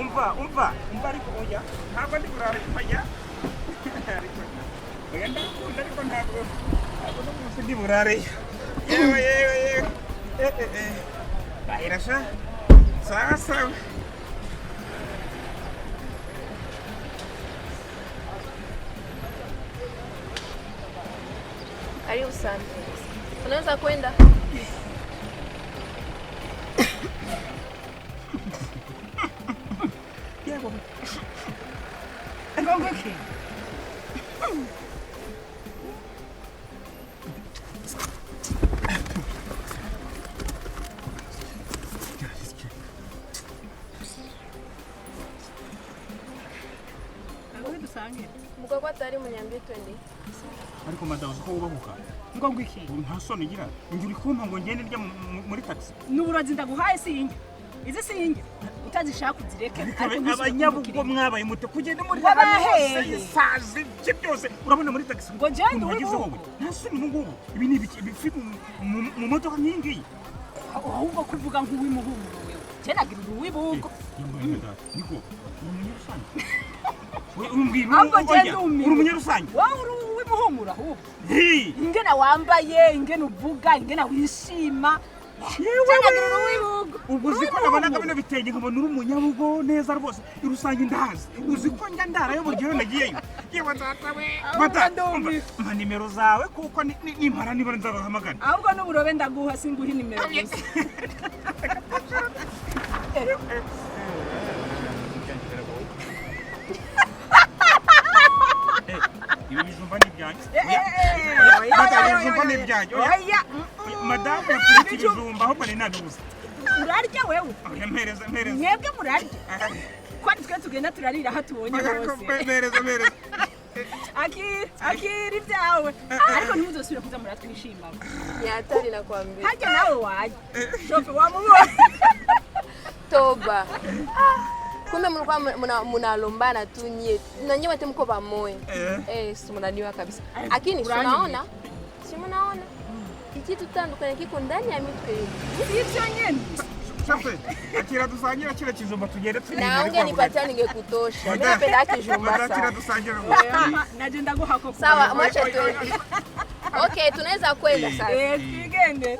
umva ariko oya ntabwo ndi burare oya oya ndakunda ariko ntabwo n'umunsi ndi burare yewe bahirasha sawa Karibu sana. Unaweza kwenda? Yego. Ngongeke. Muka kwa tayari mniambie twende. Ariko madamu ko ubahuka. Ngongeke. Nta soni gira. Ngiri kumpa ngo ngende ndya muri taxi. N'uburozi ndaguhaye singe. Izi singe. Utazishaka kuzireke. Abanyabugo mwabaye mute kugenda muri wabahe. Sazi cyose. Urabona muri taxi. Ngo jende ubivuga. Nta soni mu ngubu. Ibi ni bifi mu modoka nyingi. Ahubwo kuvuga nk'uwimuhumuro wewe. Cyenagira uwibugo. Niko. Umbwira ahubwo genda uri umunyarusange wowe uri uwimuhumura ahubwo ingena wambaye ingena uvuga ingena wishima cyenagira uwibugo ubwo uzi ko nabonaga bino bitenge nkabona uri umunyabugo neza rwose irusange ndahazi uzi ko njya ndarayo buryo nagiyeyo yewe nzatawe mpa nimero zawe kuko nimpara niba nzabahamagana ahubwo n'uburobe ndaguha singuha nimero gusa ibijumba n'ibyanjye ibijumba n'ibyanjye madamu yakubita ibijumba ahubwo ni nabibuze urarya wewe mpereza mwebwe murarya ko twe tugenda turarira aho tubonye hose mpereza akira ibyawe ariko ntimuzosubire kuza muratwishima Yatari nakwambia. hajya nawe waje shofe wamubona Toba. Kumbe mlikuwa mnalombana tu nyie. Na nyie wote mko pamoja. Si mnaniwa kabisa. Lakini tunaona. Si mnaona? Ikitu itandukanye kiko ndani ya mitwe yetu. Sivyo nyene. Shofe, akira dusangira kile kijumba tugende tugende. Na ungenipatia ningekutosha. Mimi napenda kijumba sana. Akira dusangira. Najenda go hako. Sawa, mwacha tuende. Okay, tunaweza kwenda sasa. Twigende.